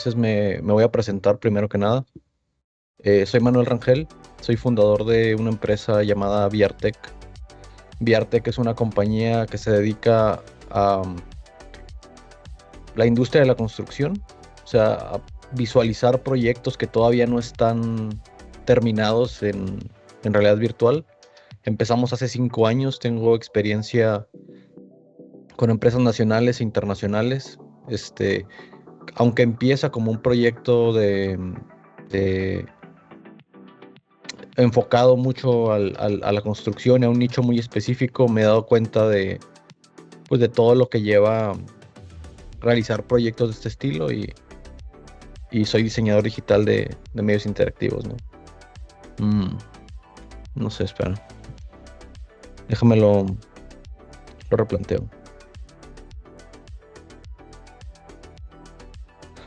entonces me voy a presentar primero que nada. Soy Manuel Rangel, soy fundador de una empresa llamada Viartec. Viartec es una compañía que se dedica a la industria de la construcción, o sea, a visualizar proyectos que todavía no están terminados en realidad virtual. Empezamos hace 5 años, tengo experiencia con empresas nacionales e internacionales. Este, Aunque empieza como un proyecto de enfocado mucho a la construcción y a un nicho muy específico, me he dado cuenta pues, de todo lo que lleva realizar proyectos de este estilo y soy diseñador digital de medios interactivos, ¿no? Mm, no sé, espera. Déjame lo replanteo.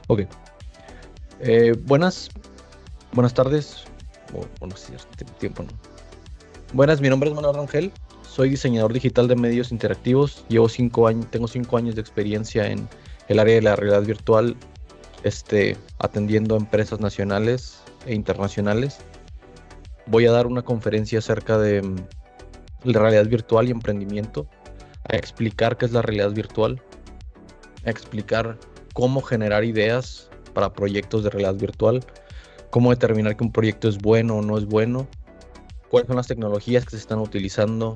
Ok. Buenas tardes. Bueno, sí, hace tiempo, ¿no? Buenas, mi nombre es Manuel Rangel. Soy diseñador digital de medios interactivos. Llevo 5 años, tengo 5 años de experiencia en el área de la realidad virtual, atendiendo a empresas nacionales e internacionales. Voy a dar una conferencia acerca de la realidad virtual y emprendimiento, a explicar qué es la realidad virtual, a explicar cómo generar ideas para proyectos de realidad virtual, cómo determinar que un proyecto es bueno o no es bueno, cuáles son las tecnologías que se están utilizando,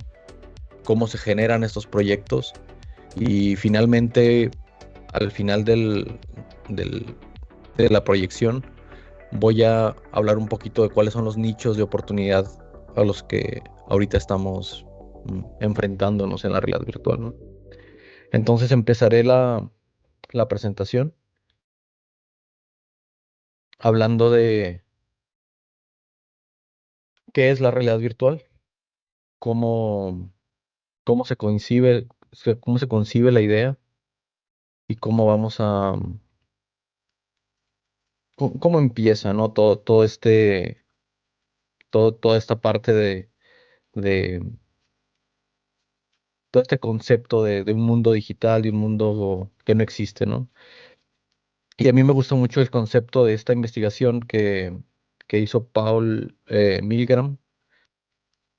cómo se generan estos proyectos y finalmente, al final del- de la proyección, voy a hablar un poquito de cuáles son los nichos de oportunidad a los que ahorita estamos enfrentándonos en la realidad virtual, ¿no? Entonces empezaré la presentación hablando de qué es la realidad virtual, cómo, cómo se concibe la idea y cómo vamos a, cómo empieza, ¿no? Toda esta parte de todo este concepto de un mundo digital, de un mundo que no existe, ¿no? Y a mí me gusta mucho el concepto de esta investigación que hizo Paul Milgram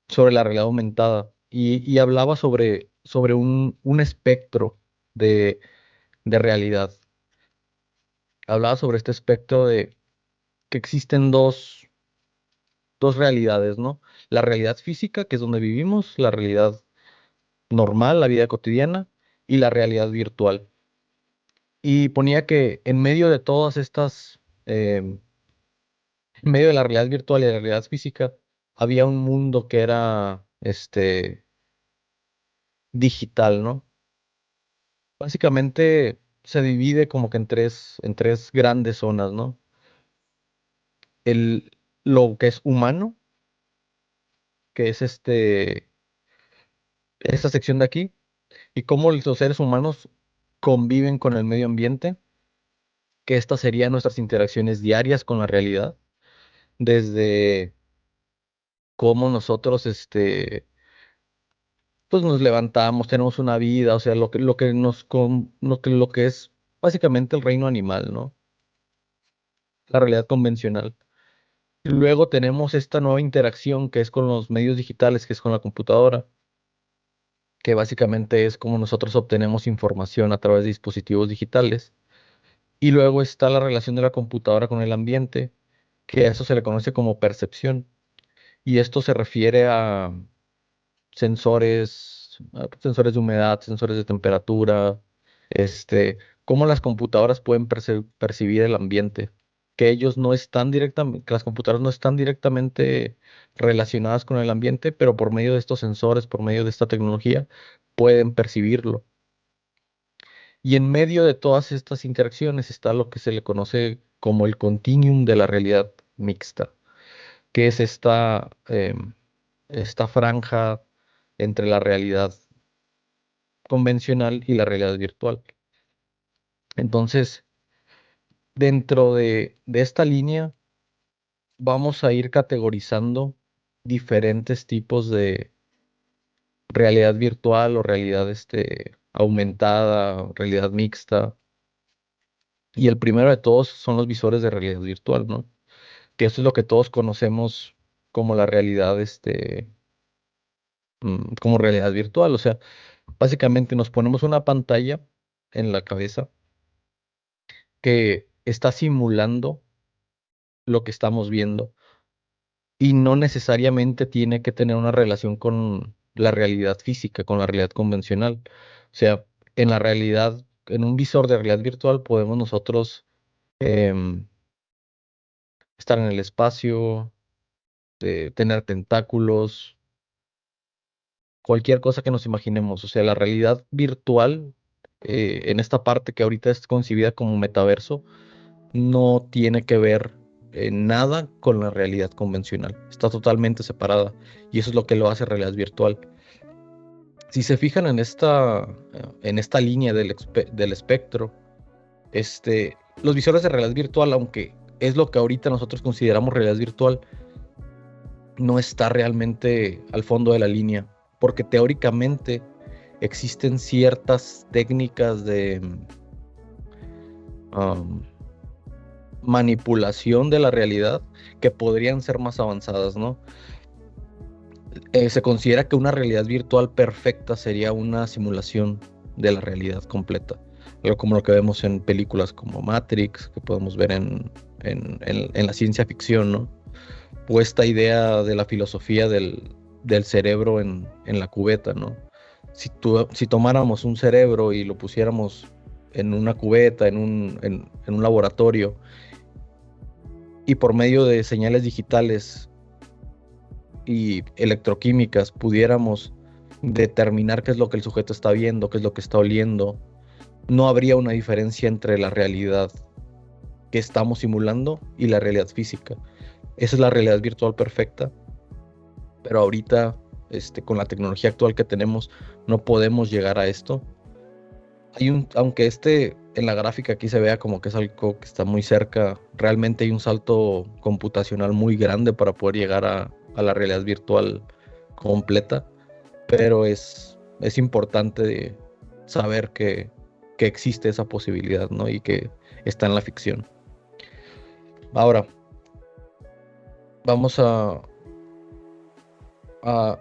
sobre la realidad aumentada y hablaba sobre un espectro de, de realidad. Hablaba sobre este espectro de que existen dos realidades, ¿no? La realidad física, que es donde vivimos, la realidad normal, la vida cotidiana, y la realidad virtual. Y ponía que en medio de todas estas, en medio de la realidad virtual y de la realidad física, había un mundo que era digital, ¿no? Básicamente se divide como que en tres grandes zonas, ¿no? El, lo que es humano, que es esta sección de aquí, y cómo los seres humanos conviven con el medio ambiente, que estas serían nuestras interacciones diarias con la realidad, desde cómo nosotros, pues nos levantamos, tenemos una vida, o sea, lo que es básicamente el reino animal, ¿no? La realidad convencional. Y luego tenemos esta nueva interacción que es con los medios digitales, que es con la computadora, que básicamente es como nosotros obtenemos información a través de dispositivos digitales. Y luego está la relación de la computadora con el ambiente, que a eso se le conoce como percepción. Y esto se refiere a sensores de humedad, sensores de temperatura, cómo las computadoras pueden percibir el ambiente, que las computadoras no están directamente relacionadas con el ambiente, pero por medio de estos sensores, por medio de esta tecnología, pueden percibirlo. Y en medio de todas estas interacciones está lo que se le conoce como el continuum de la realidad mixta, que es esta franja entre la realidad convencional y la realidad virtual. Entonces, dentro de esta línea, vamos a ir categorizando diferentes tipos de realidad virtual o realidad aumentada, o realidad mixta. Y el primero de todos son los visores de realidad virtual, ¿no? Que eso es lo que todos conocemos como la realidad, como realidad virtual. O sea, básicamente nos ponemos una pantalla en la cabeza que está simulando lo que estamos viendo y no necesariamente tiene que tener una relación con la realidad física, con la realidad convencional. O sea, en la realidad, en un visor de realidad virtual podemos nosotros em, estar en el espacio, tener tentáculos, cualquier cosa que nos imaginemos. O sea, la realidad virtual, en esta parte que ahorita es concebida como metaverso, no tiene que ver nada con la realidad convencional. Está totalmente separada y eso es lo que lo hace realidad virtual. Si se fijan en esta línea del espectro, los visores de realidad virtual, aunque es lo que ahorita nosotros consideramos realidad virtual, no está realmente al fondo de la línea, porque teóricamente existen ciertas técnicas de um, manipulación de la realidad que podrían ser más avanzadas, ¿no? Se considera que una realidad virtual perfecta sería una simulación de la realidad completa, algo como lo que vemos en películas como Matrix, que podemos ver en la ciencia ficción, ¿no? O esta idea de la filosofía del cerebro en la cubeta, ¿no? Si tomáramos un cerebro y lo pusiéramos en una cubeta, en un laboratorio, y por medio de señales digitales y electroquímicas pudiéramos determinar qué es lo que el sujeto está viendo, qué es lo que está oliendo, no habría una diferencia entre la realidad que estamos simulando y la realidad física. Esa es la realidad virtual perfecta, pero ahorita, con la tecnología actual que tenemos, no podemos llegar a esto. Aunque en la gráfica aquí se vea como que es algo que está muy cerca, realmente hay un salto computacional muy grande para poder llegar a la realidad virtual completa, pero es importante saber que existe esa posibilidad, ¿no? Y que está en la ficción. Ahora, vamos a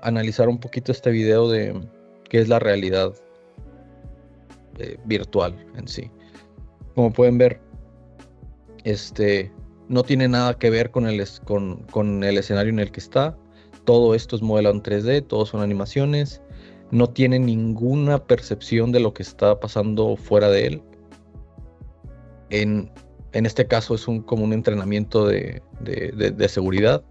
analizar un poquito este video de qué es la realidad virtual en sí. Como pueden ver, no tiene nada que ver con el escenario en el que está. Todo esto es modelado en 3D, todo son animaciones. No tiene ninguna percepción de lo que está pasando fuera de él. En, en este caso es como un entrenamiento de seguridad.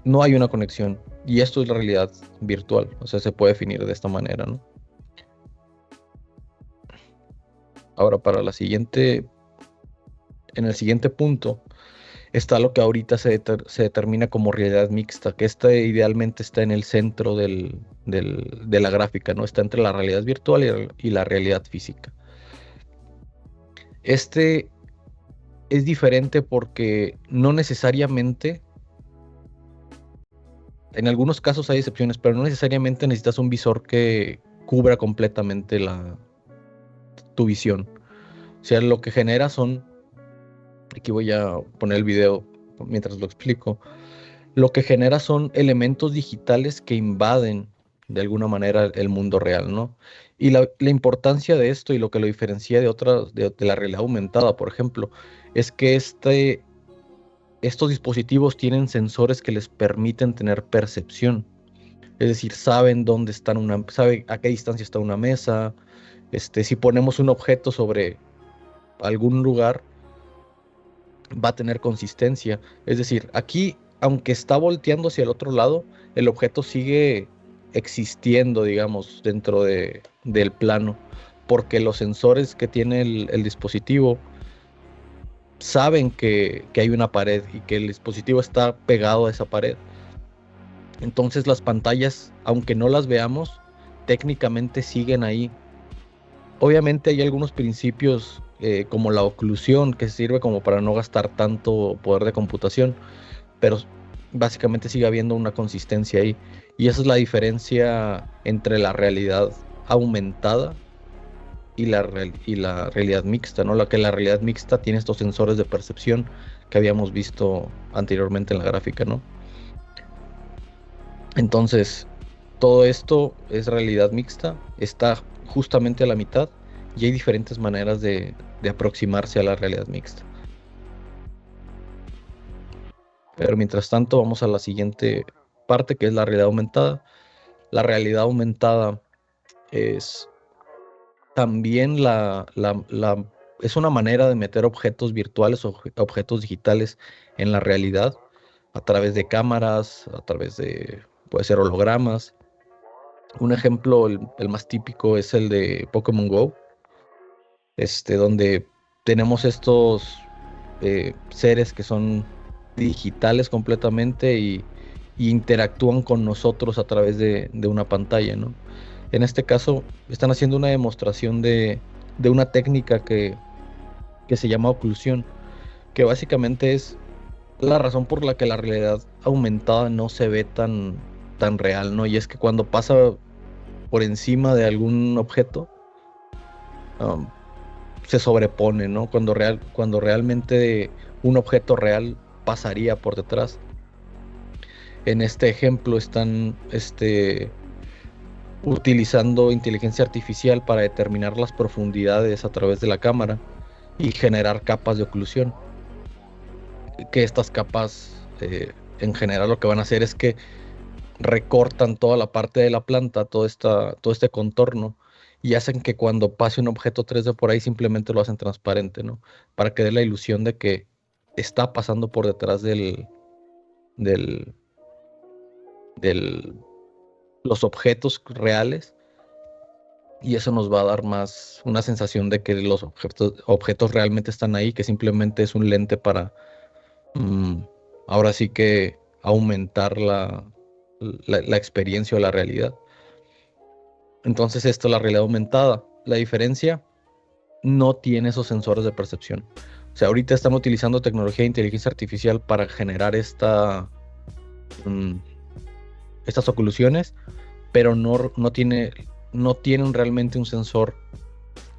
No hay una conexión. Y esto es la realidad virtual. O sea, se puede definir de esta manera, ¿no? Ahora, en el siguiente punto, está lo que ahorita se determina como realidad mixta, que idealmente está en el centro de la gráfica, ¿no? Está entre la realidad virtual y la realidad física. Este es diferente porque no necesariamente, en algunos casos hay excepciones, pero no necesariamente necesitas un visor que cubra completamente tu visión. O sea, lo que genera aquí voy a poner el video mientras lo explico. Lo que genera son elementos digitales que invaden de alguna manera el mundo real, ¿no? Y la importancia de esto y lo que lo diferencia de otras, de la realidad aumentada, por ejemplo, es que estos dispositivos tienen sensores que les permiten tener percepción. Es decir, saben a qué distancia está una mesa. Si ponemos un objeto sobre algún lugar, va a tener consistencia. Es decir, aquí, aunque está volteando hacia el otro lado, el objeto sigue existiendo, digamos, dentro del plano, porque los sensores que tiene el dispositivo saben que hay una pared y que el dispositivo está pegado a esa pared. Entonces las pantallas, aunque no las veamos, técnicamente siguen ahí. Obviamente hay algunos principios como la oclusión que sirve como para no gastar tanto poder de computación, pero básicamente sigue habiendo una consistencia ahí. Y esa es la diferencia entre la realidad aumentada y la realidad mixta, ¿no? La realidad mixta tiene estos sensores de percepción que habíamos visto anteriormente en la gráfica, ¿no? Entonces, todo esto es realidad mixta, está justamente a la mitad y hay diferentes maneras de aproximarse a la realidad mixta. Pero mientras tanto, vamos a la siguiente parte, que es la realidad aumentada. La realidad aumentada es también es una manera de meter objetos virtuales o objetos digitales en la realidad a través de cámaras, puede ser hologramas. Un ejemplo, el más típico es el de Pokémon Go, donde tenemos estos seres que son digitales completamente y interactúan con nosotros a través de una pantalla, ¿no? En este caso, están haciendo una demostración de una técnica que se llama oclusión, que básicamente es la razón por la que la realidad aumentada no se ve tan real, ¿no? Y es que cuando pasa por encima de algún objeto, um, se sobrepone, ¿no? Cuando realmente un objeto real pasaría por detrás. En este ejemplo están utilizando inteligencia artificial para determinar las profundidades a través de la cámara y generar capas de oclusión. Que estas capas, en general, lo que van a hacer es que recortan toda la parte de la planta, todo este contorno, y hacen que cuando pase un objeto 3D por ahí simplemente lo hacen transparente, ¿no? Para que dé la ilusión de que está pasando por detrás del, del, los objetos reales, y eso nos va a dar más una sensación de que los objetos realmente están ahí, que simplemente es un lente para mm, ahora sí que aumentar la experiencia o la realidad. Entonces esto es la realidad aumentada. La diferencia, no tiene esos sensores de percepción. O sea, ahorita están utilizando tecnología de inteligencia artificial para generar mm, estas oclusiones, pero no tienen realmente un sensor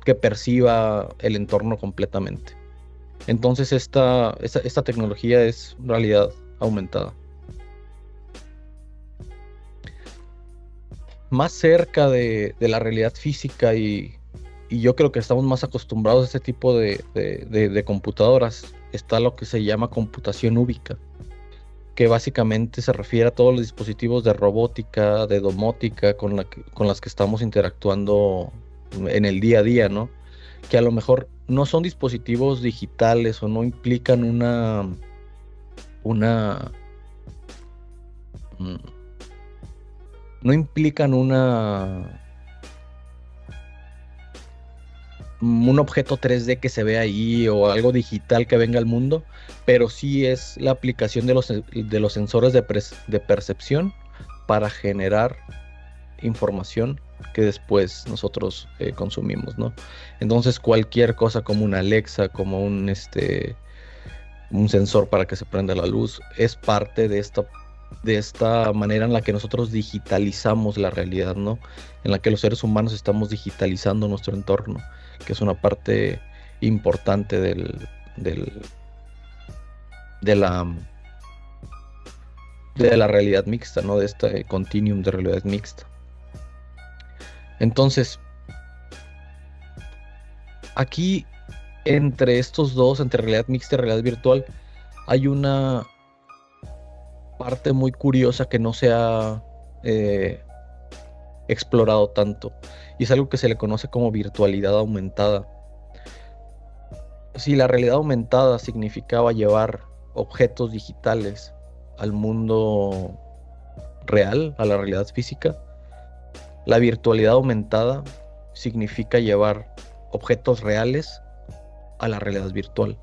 que perciba el entorno completamente. Entonces esta tecnología es realidad aumentada. Más cerca de la realidad física y yo creo que estamos más acostumbrados a este tipo de computadoras, está lo que se llama computación úbica, que básicamente se refiere a todos los dispositivos de robótica, de domótica con las que estamos interactuando en el día a día, ¿no? Que a lo mejor no son dispositivos digitales o no implican una, mm, no implican un objeto 3D que se ve ahí o algo digital que venga al mundo, pero sí es la aplicación de los sensores de percepción para generar información que después nosotros consumimos, ¿no? Entonces cualquier cosa como una Alexa, como un sensor para que se prenda la luz, es parte de esta manera en la que nosotros digitalizamos la realidad, ¿no? En la que los seres humanos estamos digitalizando nuestro entorno, que es una parte importante del- de de la realidad mixta, ¿no? De este continuum de realidad mixta. Entonces, aquí entre estos dos, entre realidad mixta y realidad virtual, hay una parte muy curiosa que no se ha eh, explorado tanto, y es algo que se le conoce como virtualidad aumentada. Si la realidad aumentada significaba llevar objetos digitales al mundo real, a la realidad física, la virtualidad aumentada significa llevar objetos reales a la realidad virtual.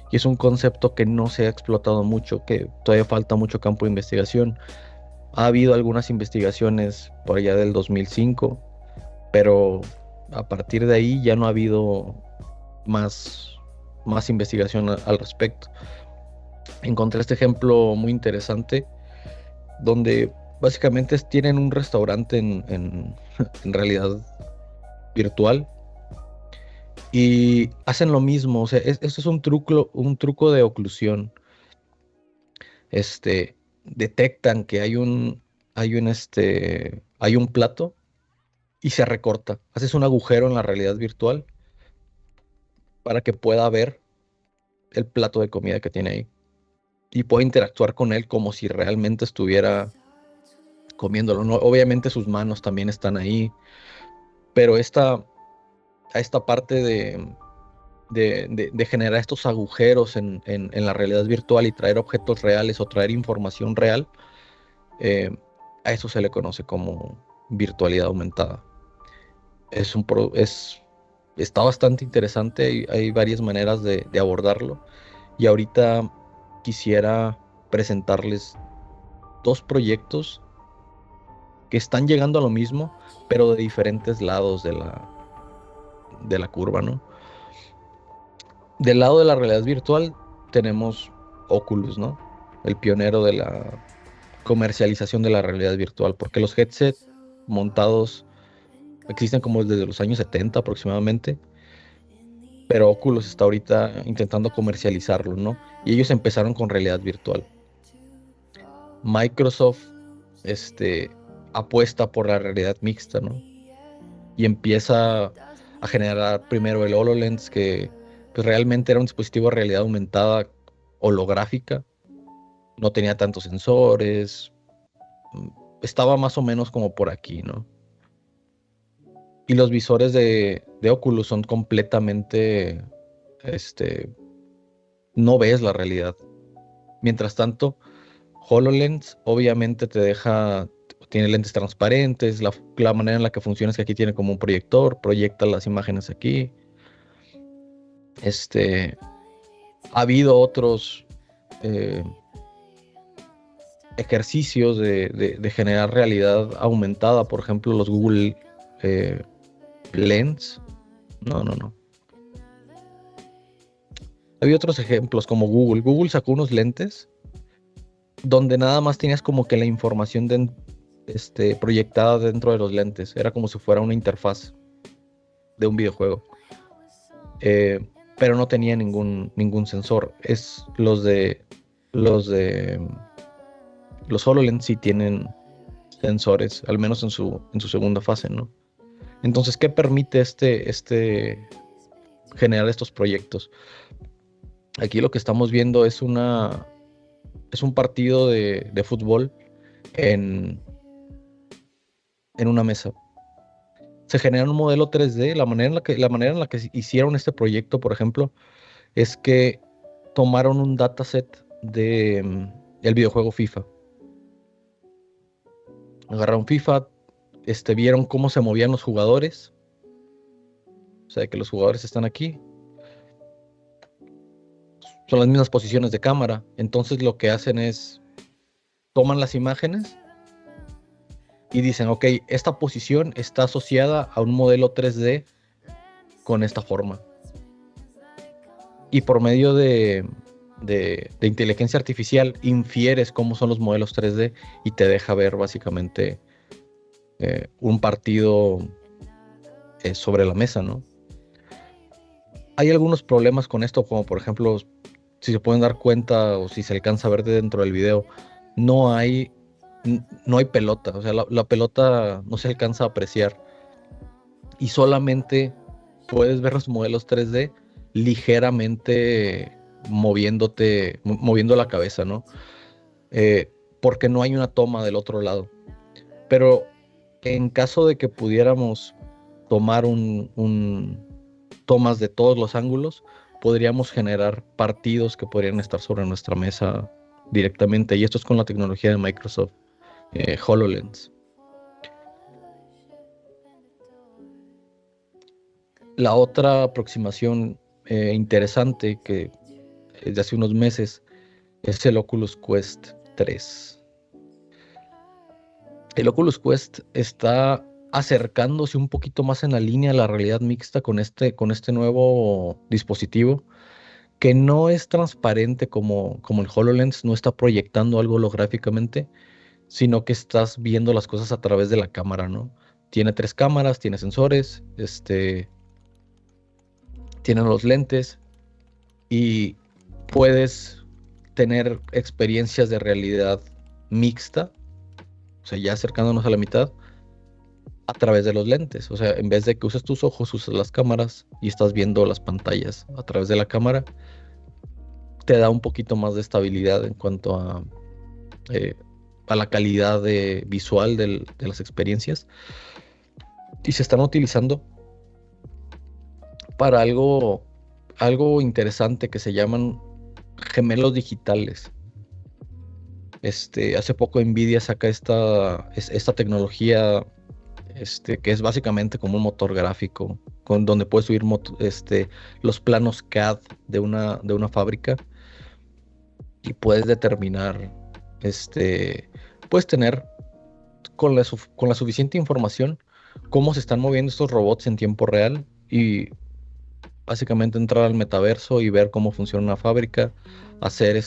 Y es un concepto que no se ha explotado mucho, que todavía falta mucho campo de investigación. Ha habido algunas investigaciones por allá del 2005, pero a partir de ahí ya no ha habido más investigación al respecto. Encontré este ejemplo muy interesante donde básicamente tienen un restaurante en realidad virtual Y hacen lo mismo, o sea, esto es un truco de oclusión. Detectan que hay un plato y se recorta. Haces un agujero en la realidad virtual para que pueda ver el plato de comida que tiene ahí y puede interactuar con él como si realmente estuviera comiéndolo, ¿no? Obviamente sus manos también están ahí, pero a esta parte de generar estos agujeros en la realidad virtual y traer objetos reales o traer información real, eh, a eso se le conoce como virtualidad aumentada. Es un pro- es, Está bastante interesante y hay varias maneras de abordarlo. Y ahorita quisiera presentarles dos proyectos que están llegando a lo mismo, pero de diferentes lados de la curva, ¿no? Del lado de la realidad virtual tenemos Oculus, ¿no? El pionero de la comercialización de la realidad virtual, porque los headset montados existen como desde los años 70 aproximadamente, pero Oculus está ahorita intentando comercializarlo, ¿no? Y ellos empezaron con realidad virtual. Microsoft, apuesta por la realidad mixta, ¿no? Y empieza a generar primero el HoloLens, que pues, realmente era un dispositivo de realidad aumentada holográfica, no tenía tantos sensores, mm, estaba más o menos como por aquí, ¿no? Y los visores de Oculus son completamente, este, no ves la realidad. Mientras tanto, HoloLens obviamente tiene lentes transparentes, la manera en la que funciona es que aquí tiene como un proyector, proyecta las imágenes aquí. Este, Ha habido otros eh, ejercicios de generar realidad aumentada, por ejemplo, los Google eh, Lens. No, no, no. Había otros ejemplos como Google. Google sacó unos lentes donde nada más tenías como que la información proyectada dentro de los lentes. Era como si fuera una interfaz de un videojuego. Eh, pero no tenía ningún sensor. Los de los HoloLens sí tienen sensores, al menos en su segunda fase, ¿no? Entonces, ¿qué permite generar estos proyectos? Aquí lo que estamos viendo es un partido de fútbol en, en una mesa. Se genera un modelo 3D. La manera en la que hicieron este proyecto, por ejemplo, es que tomaron un dataset del videojuego FIFA. Agarraron FIFA, vieron cómo se movían los jugadores, o sea, que los jugadores están aquí, son las mismas posiciones de cámara. Entonces lo que hacen es toman las imágenes y dicen, ok, esta posición está asociada a un modelo 3D con esta forma. Y por medio de inteligencia artificial infieres cómo son los modelos 3D y te deja ver básicamente un partido sobre la mesa, ¿no? Hay algunos problemas con esto, como por ejemplo, si se pueden dar cuenta o si se alcanza a ver de dentro del video, no hay, no hay pelota, o sea, la pelota no se alcanza a apreciar y solamente puedes ver los modelos 3D ligeramente moviendo la cabeza, ¿no? Porque no hay una toma del otro lado. Pero en caso de que pudiéramos tomar tomas de todos los ángulos, podríamos generar partidos que podrían estar sobre nuestra mesa directamente. Y esto es con la tecnología de Microsoft, HoloLens. La otra aproximación interesante que es de hace unos meses es el Oculus Quest 3. El Oculus Quest está acercándose un poquito más en la línea a la realidad mixta con este nuevo dispositivo que no es transparente como el HoloLens, no está proyectando algo holográficamente, sino que estás viendo las cosas a través de la cámara, ¿no? Tiene tres cámaras, tiene sensores, tienen los lentes y puedes tener experiencias de realidad mixta, o sea, ya acercándonos a la mitad, a través de los lentes. O sea, en vez de que uses tus ojos, usas las cámaras y estás viendo las pantallas a través de la cámara. Te da un poquito más de estabilidad en cuanto eh, a la calidad visual de las experiencias. Y se están utilizando para algo interesante que se llaman gemelos digitales. Hace poco Nvidia saca esta tecnología, que es básicamente como un motor gráfico, donde puedes subir los planos CAD de una fábrica y puedes determinar, puedes tener con la suficiente información cómo se están moviendo estos robots en tiempo real y básicamente entrar al metaverso y ver cómo funciona una fábrica, hacer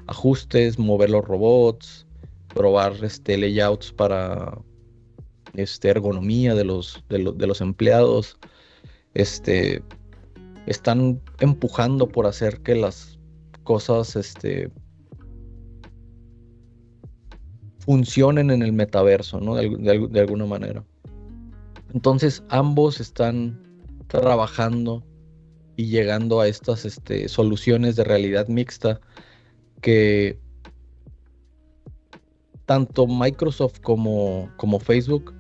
ajustes, mover los robots, probar layouts para ergonomía de los empleados. Están empujando por hacer que las cosas funcionen en el metaverso, ¿no? De alguna manera. Entonces ambos están trabajando y llegando a estas soluciones de realidad mixta que tanto Microsoft como Facebook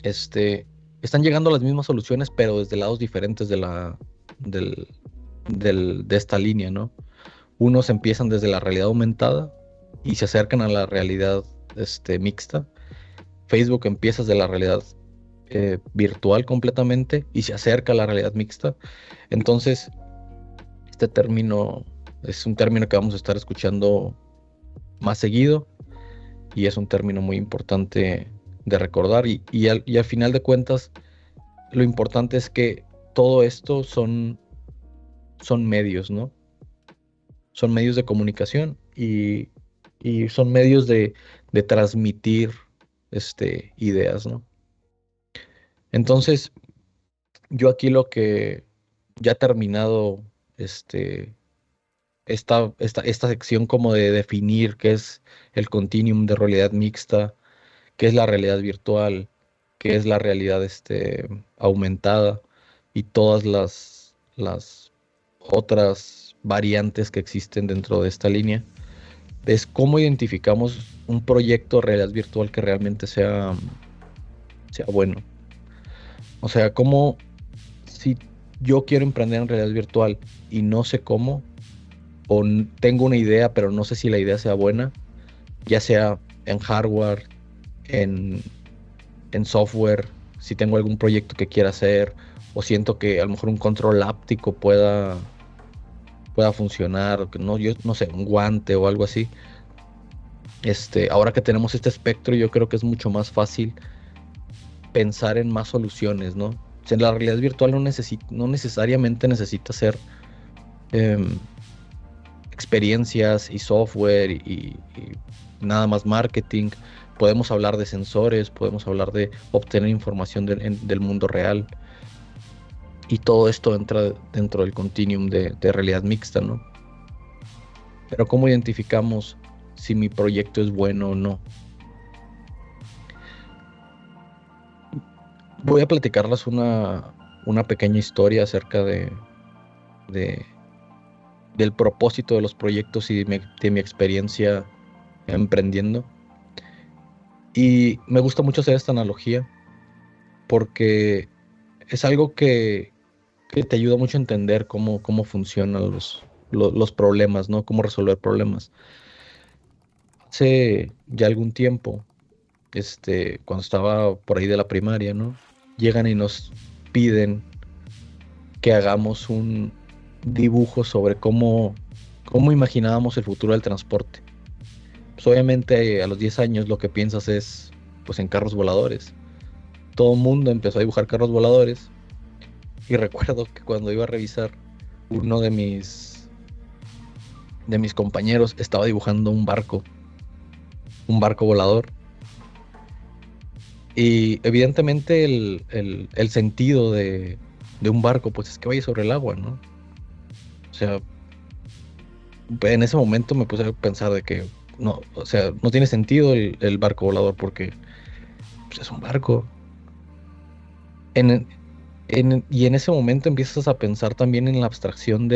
están llegando a las mismas soluciones, pero desde lados diferentes del, de esta línea, ¿no? Unos empiezan desde la realidad aumentada y se acercan a la realidad mixta. Facebook empieza desde la realidad virtual completamente y se acerca a la realidad mixta. Entonces, este término es un término que vamos a estar escuchando más seguido y es un término muy importante de recordar y al final de cuentas lo importante es que todo esto son medios, ¿no? Son medios de comunicación y son medios de transmitir ideas, ¿no? Entonces, yo aquí lo que ya he terminado esta sección como de definir qué es el continuum de realidad mixta, qué es la realidad virtual, qué es la realidad aumentada y todas las otras variantes que existen dentro de esta línea. Es cómo identificamos un proyecto de realidad virtual que realmente sea bueno. O sea, cómo si yo quiero emprender en realidad virtual y no sé cómo, o tengo una idea, pero no sé si la idea sea buena, ya sea en hardware, en, en software, si tengo algún proyecto que quiera hacer, o siento que a lo mejor un control áptico pueda funcionar, o que no, yo no sé, un guante o algo así. Ahora que tenemos este espectro, yo creo que es mucho más fácil pensar en más soluciones, ¿no? O sea, la realidad virtual no necesariamente necesita ser em, experiencias y software y nada más marketing. Podemos hablar de sensores, podemos hablar de obtener información del mundo real. Y todo esto entra dentro del continuum de realidad mixta, ¿no? Pero ¿cómo identificamos si mi proyecto es bueno o no? Voy a platicarles una pequeña historia acerca de- del propósito de los proyectos y de mi experiencia emprendiendo. Y me gusta mucho hacer esta analogía porque es algo que te ayuda mucho a entender cómo funcionan los problemas, ¿no? Cómo resolver problemas. Hace ya algún tiempo, cuando estaba por ahí de la primaria, ¿no? Llegan y nos piden que hagamos un dibujo sobre cómo imaginábamos el futuro del transporte. Pues obviamente a los 10 años lo que piensas es pues en carros voladores. Todo el mundo empezó a dibujar carros voladores y recuerdo que cuando iba a revisar uno de mis compañeros estaba dibujando un barco volador. Y evidentemente el sentido de un barco, pues es que vaya sobre el agua, ¿no? O sea, en ese momento me puse a pensar de que no, o sea, no tiene sentido el barco volador porque pues, es un barco. En, y en ese momento empiezas a pensar también en la abstracción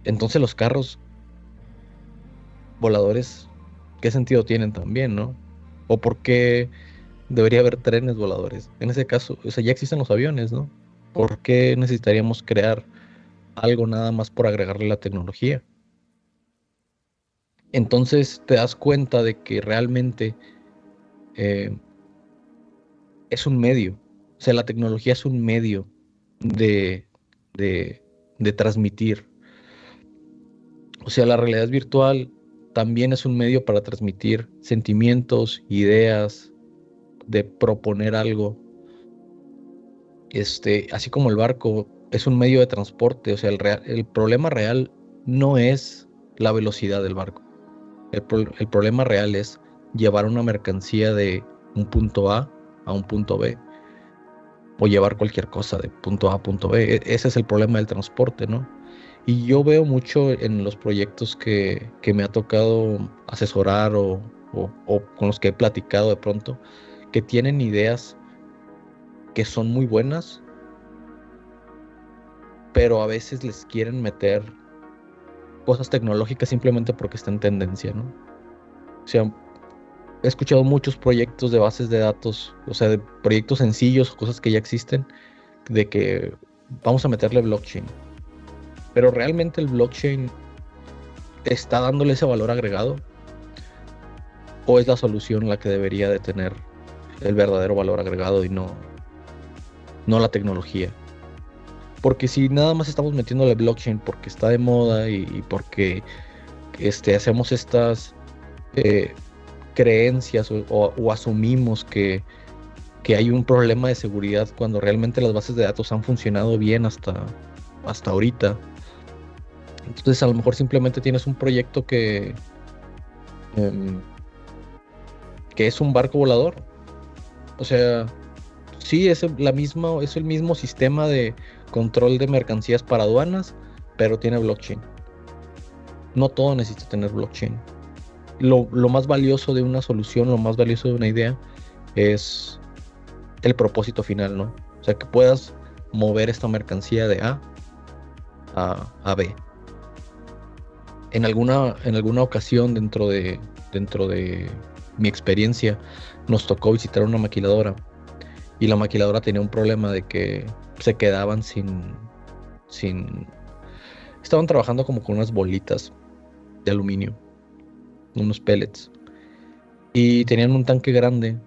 entonces los carros voladores, ¿qué sentido tienen también, no? O por qué debería haber trenes voladores. En ese caso, o sea, ya existen los aviones, ¿no? ¿Por qué necesitaríamos crear algo nada más por agregarle la tecnología? Entonces te das cuenta de que realmente eh, es un medio. O sea, la tecnología es un medio de, de, de transmitir. O sea, la realidad virtual también es un medio para transmitir sentimientos, ideas, de proponer algo. Así como el barco es un medio de transporte, o sea, el problema real no es la velocidad del barco. El problema real es llevar una mercancía de un punto a un punto B, o llevar cualquier cosa de punto A a punto B. Ese es el problema del transporte, ¿no? Y yo veo mucho en los proyectos que me ha tocado asesorar o con los que he platicado de pronto, que tienen ideas que son muy buenas, pero a veces les quieren meter cosas tecnológicas simplemente porque está en tendencia, ¿no? O sea, he escuchado muchos proyectos de bases de datos, o sea, de proyectos sencillos, cosas que ya existen, de que vamos a meterle blockchain. Pero realmente el blockchain está dándole ese valor agregado, o es la solución la que debería de tener el verdadero valor agregado y no la tecnología. Porque si nada más estamos metiéndole blockchain porque está de moda y porque hacemos estas eh, creencias o asumimos que hay un problema de seguridad cuando realmente las bases de datos han funcionado bien hasta ahorita. Entonces a lo mejor simplemente tienes un proyecto em, que es un barco volador. O sea, sí, es el mismo sistema de control de mercancías para aduanas, pero tiene blockchain. No todo necesita tener blockchain. Lo más valioso de una solución, lo más valioso de una idea es el propósito final, ¿no? O sea, que puedas mover esta mercancía de A a B. En alguna ocasión dentro de mi experiencia nos tocó visitar una maquiladora y la maquiladora tenía un problema de que se quedaban sin, estaban trabajando como con unas bolitas de aluminio, unos pellets, y tenían un tanque grande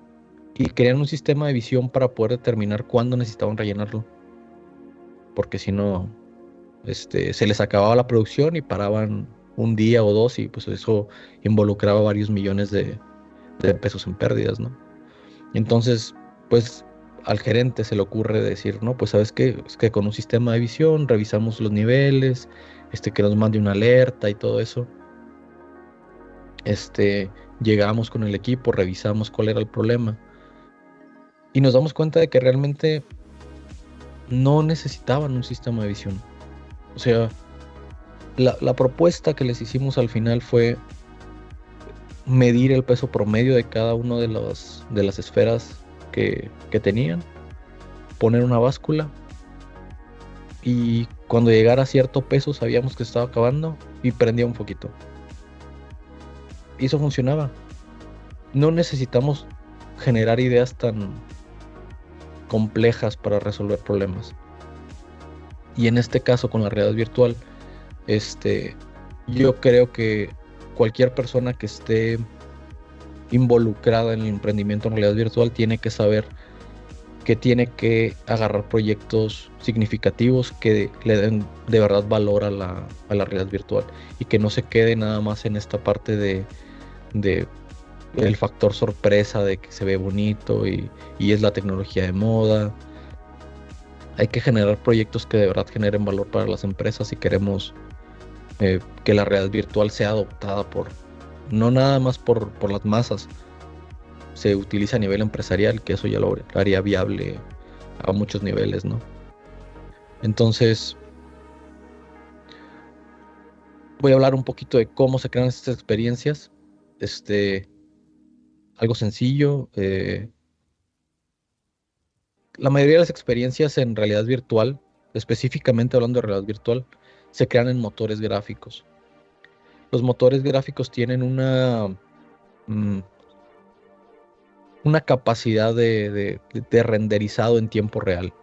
y querían un sistema de visión para poder determinar cuándo necesitaban rellenarlo, porque si no, se les acababa la producción y paraban un día o dos y pues eso involucraba varios millones de pesos en pérdidas, ¿no? Entonces, pues al gerente se le ocurre decir, no, pues sabes qué, es que con un sistema de visión revisamos los niveles, que nos mande una alerta y todo eso. Llegamos con el equipo, revisamos cuál era el problema y nos damos cuenta de que realmente no necesitaban un sistema de visión. O sea, la propuesta que les hicimos al final fue medir el peso promedio de cada uno de las esferas que tenían, poner una báscula y cuando llegara a cierto peso sabíamos que estaba acabando y prendía un poquito. Y eso funcionaba. No necesitamos generar ideas tan complejas para resolver problemas. Y en este caso con la realidad virtual, yo creo que cualquier persona que esté involucrada en el emprendimiento en realidad virtual tiene que saber que tiene que agarrar proyectos significativos que le den de verdad valor a la realidad virtual y que no se quede nada más en esta parte de el factor sorpresa de que se ve bonito y es la tecnología de moda. Hay que generar proyectos que de verdad generen valor para las empresas si queremos que la realidad virtual sea adoptada no nada más por las masas, se utiliza a nivel empresarial, que eso ya lo haría viable a muchos niveles, ¿no? Entonces, voy a hablar un poquito de cómo se crean estas experiencias. Algo sencillo. La mayoría de las experiencias en realidad virtual, específicamente hablando de realidad virtual, se crean en motores gráficos. Los motores gráficos tienen mm, una capacidad de renderizado en tiempo real.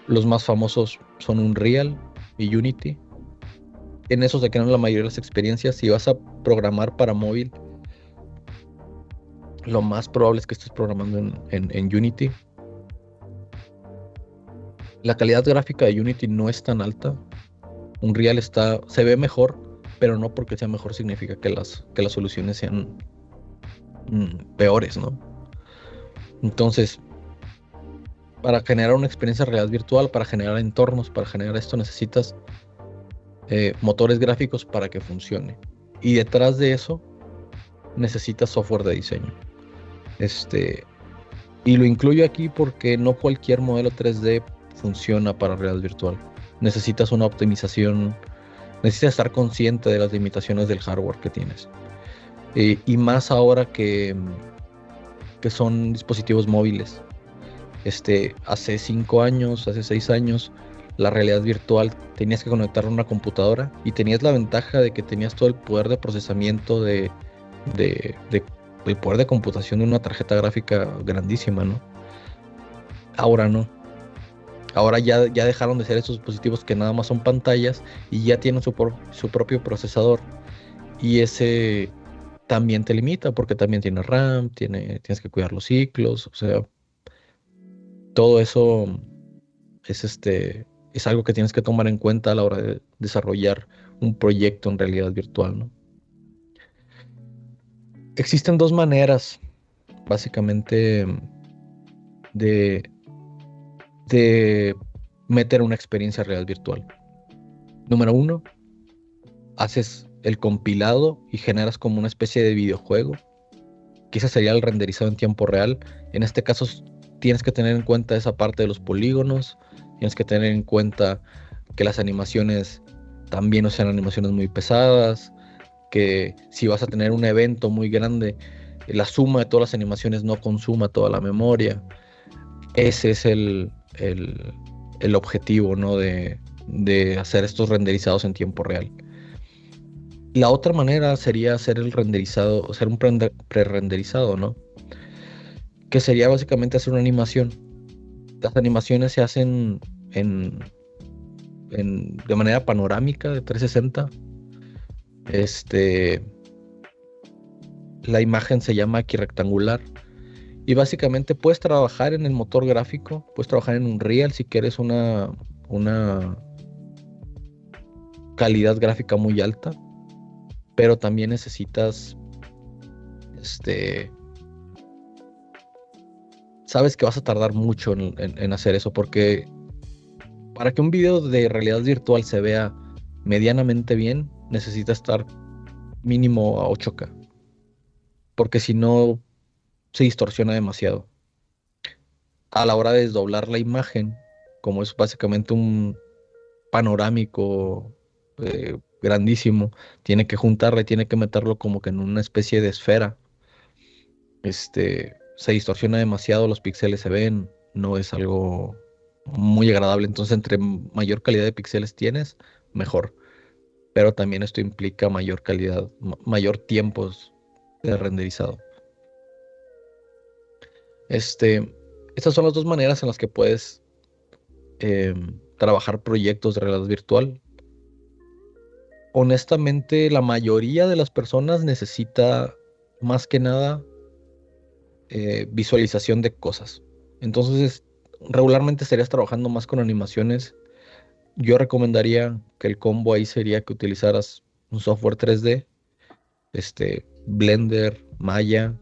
Los más famosos son Unreal y Unity. En eso se crean la mayoría de las experiencias. Si vas a programar para móvil, lo más probable es que estés programando en Unity. La calidad gráfica de Unity no es tan alta. Unreal se ve mejor, pero no porque sea mejor significa que las soluciones sean peores, ¿no? Entonces, para generar una experiencia de realidad virtual, para generar entornos, para generar esto, necesitas motores gráficos para que funcione. Y detrás de eso, necesitas software de diseño. Y lo incluyo aquí porque no cualquier modelo 3D funciona para realidad virtual. Necesitas una optimización, necesitas estar consciente de las limitaciones del hardware que tienes. Y más ahora que son dispositivos móviles. Hace 5 años, hace 6 años, la realidad virtual tenías que conectar a una computadora y tenías la ventaja de que tenías todo el poder de procesamiento el poder de computación de una tarjeta gráfica grandísima, ¿no? Ahora no. Ahora ya dejaron de ser esos dispositivos que nada más son pantallas y ya tienen su propio procesador. Y ese también te limita porque también tiene RAM, tienes que cuidar los ciclos, o sea, todo eso es algo que tienes que tomar en cuenta a la hora de desarrollar un proyecto en realidad virtual, ¿no? Existen dos maneras, básicamente, de, de meter una experiencia real virtual. Número uno, haces el compilado y generas como una especie de videojuego. Quizás sería el renderizado en tiempo real. En este caso, tienes que tener en cuenta esa parte de los polígonos. Tienes que tener en cuenta que las animaciones también no sean animaciones muy pesadas. Que si vas a tener un evento muy grande, la suma de todas las animaciones no consuma toda la memoria. Ese es el objetivo, ¿no? De hacer estos renderizados en tiempo real. La otra manera sería hacer el renderizado, hacer un pre-renderizado, ¿no? Que sería básicamente hacer una animación. Las animaciones se hacen de manera panorámica de 360. La imagen se llama aquí rectangular. Y básicamente puedes trabajar en el motor gráfico, puedes trabajar en Unreal si quieres una calidad gráfica muy alta, pero también necesitas, sabes que vas a tardar mucho en hacer eso, porque para que un video de realidad virtual se vea medianamente bien, necesita estar mínimo a 8K, porque si no se distorsiona demasiado. A la hora de desdoblar la imagen, como es básicamente un panorámico grandísimo, tiene que juntarle, tiene que meterlo como que en una especie de esfera. Se distorsiona demasiado, los píxeles se ven, no es algo muy agradable. Entonces, entre mayor calidad de píxeles tienes, mejor. Pero también esto implica mayor calidad, mayor tiempos de renderizado. Estas son las dos maneras en las que puedes trabajar proyectos de realidad virtual. Honestamente, la mayoría de las personas necesita más que nada visualización de cosas. Entonces, regularmente estarías trabajando más con animaciones. Yo recomendaría que el combo ahí sería que utilizaras un software 3D, Blender, Maya,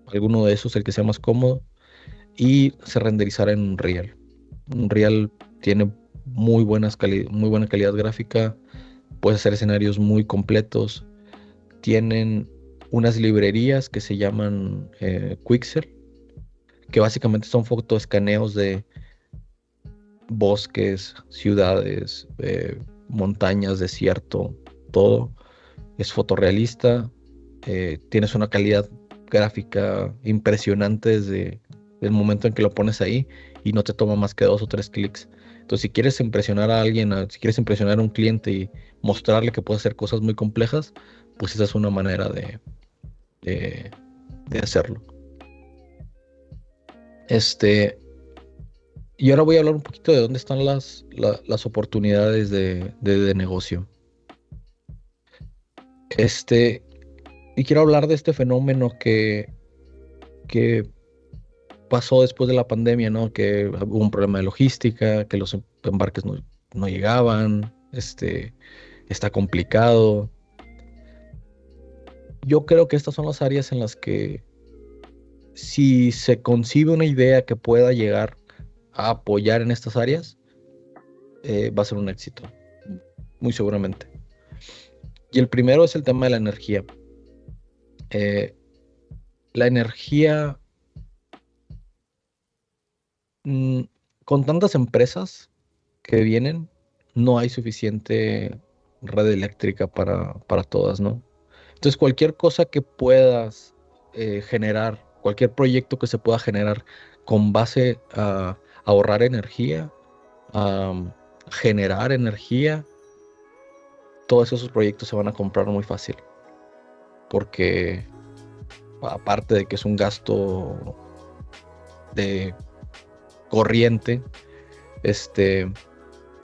alguno de esos, el que sea más cómodo, y se renderizara en Unreal. Unreal tiene muy buena calidad gráfica, puedes hacer escenarios muy completos, tienen unas librerías que se llaman Quixel, que básicamente son fotoescaneos bosques, ciudades, montañas, desierto, todo. Es fotorrealista, tienes una calidad gráfica impresionante desde el momento en que lo pones ahí y no te toma más que 2 o 3 clics. Entonces, si quieres impresionar a alguien, si quieres impresionar a un cliente y mostrarle que puede hacer cosas muy complejas, pues esa es una manera de, de hacerlo. Y ahora voy a hablar un poquito de dónde están las oportunidades de negocio. Y quiero hablar de este fenómeno que pasó después de la pandemia, ¿no? Que hubo un problema de logística, que los embarques no llegaban, está complicado. Yo creo que estas son las áreas en las que si se concibe una idea que pueda llegar a apoyar en estas áreas, va a ser un éxito, muy seguramente. Y el primero es el tema de la energía. Eh, la energía, mm, con tantas empresas que vienen, no hay suficiente red eléctrica para todas, ¿no? Entonces, cualquier cosa que puedas generar, cualquier proyecto que se pueda generar con base a ahorrar energía, a generar energía, todos esos proyectos se van a comprar muy fácil, porque aparte de que es un gasto de corriente,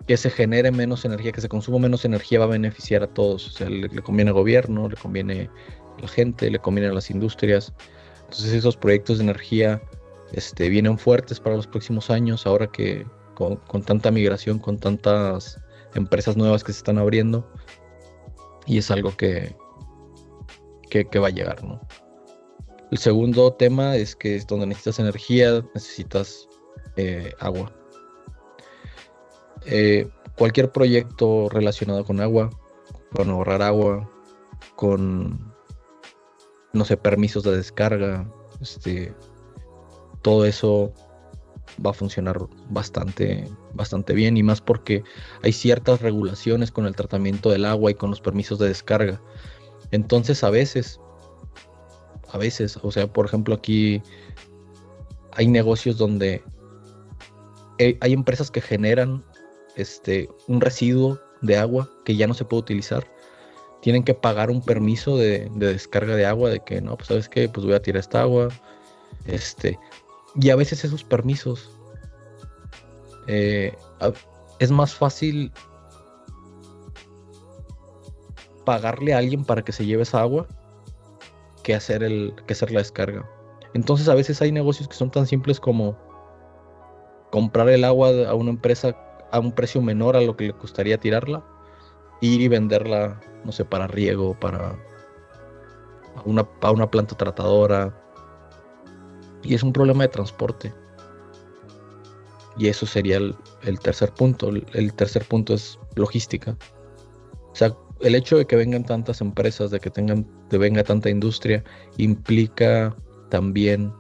que se genere menos energía, que se consuma menos energía va a beneficiar a todos. O sea, le conviene al gobierno, le conviene a la gente, le conviene a las industrias. Entonces esos proyectos de energía vienen fuertes para los próximos años, ahora que con tanta migración, con tantas empresas nuevas que se están abriendo, y es algo que va a llegar, ¿no? El segundo tema es que es donde necesitas energía, necesitas agua. Cualquier proyecto relacionado con agua, con ahorrar agua, con, no sé, permisos de descarga, todo eso va a funcionar bastante, bastante bien, y más porque hay ciertas regulaciones con el tratamiento del agua y con los permisos de descarga. Entonces, a veces, o sea, por ejemplo, aquí hay negocios donde hay empresas que generan un residuo de agua que ya no se puede utilizar. Tienen que pagar un permiso de descarga de agua, de que no, pues sabes qué, pues voy a tirar esta agua. Y a veces esos permisos es más fácil pagarle a alguien para que se lleve esa agua que hacer la descarga. Entonces a veces hay negocios que son tan simples como comprar el agua a una empresa a un precio menor a lo que le costaría tirarla, ir y venderla, no sé, para riego, para una planta tratadora. Y es un problema de transporte. Y eso sería el tercer punto. El tercer punto es logística. O sea, el hecho de que vengan tantas empresas, de que venga tanta industria, implica también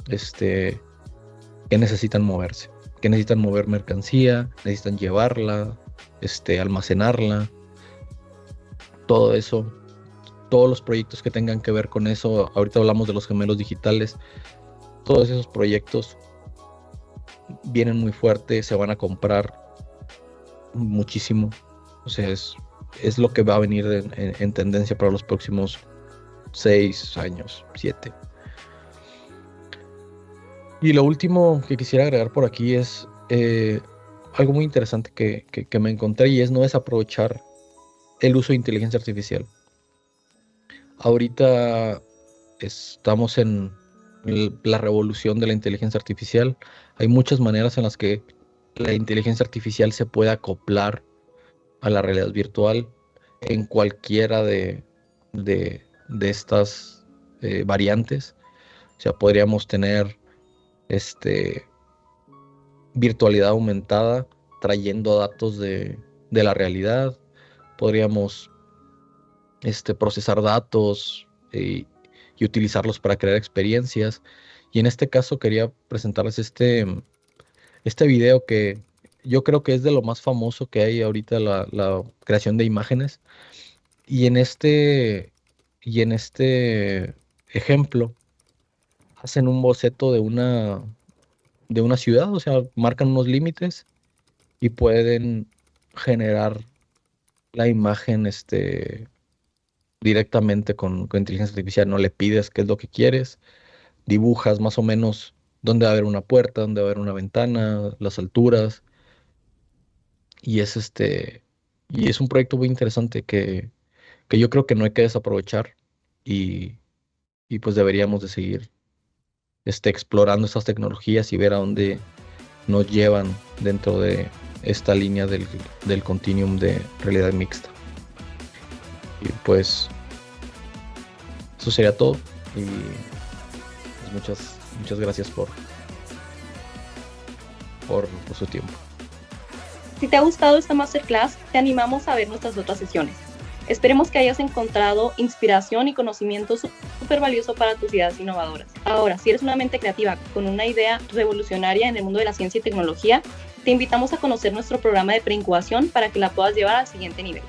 que necesitan moverse, que necesitan mover mercancía, necesitan llevarla, almacenarla, todo eso, todos los proyectos que tengan que ver con eso. Ahorita hablamos de los gemelos digitales, todos esos proyectos vienen muy fuertes, se van a comprar muchísimo. O sea, es lo que va a venir en tendencia para los próximos 6 años, 7. Y lo último que quisiera agregar por aquí es algo muy interesante que me encontré, y es no desaprovechar el uso de inteligencia artificial. Ahorita estamos en la revolución de la inteligencia artificial. Hay muchas maneras en las que la inteligencia artificial se puede acoplar a la realidad virtual en cualquiera de estas variantes. O sea, podríamos tener virtualidad aumentada trayendo datos de la realidad. Podríamos procesar datos y utilizarlos para crear experiencias. Y en este caso quería presentarles este video yo creo que es de lo más famoso que hay ahorita la creación de imágenes. Y y en este ejemplo, hacen un boceto de una ciudad, o sea, marcan unos límites y pueden generar la imagen directamente con inteligencia artificial. No le pides qué es lo que quieres, dibujas más o menos dónde va a haber una puerta, dónde va a haber una ventana, las alturas, y y es un proyecto muy interesante que yo creo que no hay que desaprovechar y, y pues deberíamos de seguir explorando estas tecnologías y ver a dónde nos llevan dentro de esta línea del continuum de realidad mixta. Y pues eso sería todo y pues muchas gracias por su tiempo. Si te ha gustado esta masterclass, te animamos a ver nuestras otras sesiones. Esperemos que hayas encontrado inspiración y conocimiento súper valioso para tus ideas innovadoras. Ahora, si eres una mente creativa con una idea revolucionaria en el mundo de la ciencia y tecnología, te invitamos a conocer nuestro programa de preincubación para que la puedas llevar al siguiente nivel.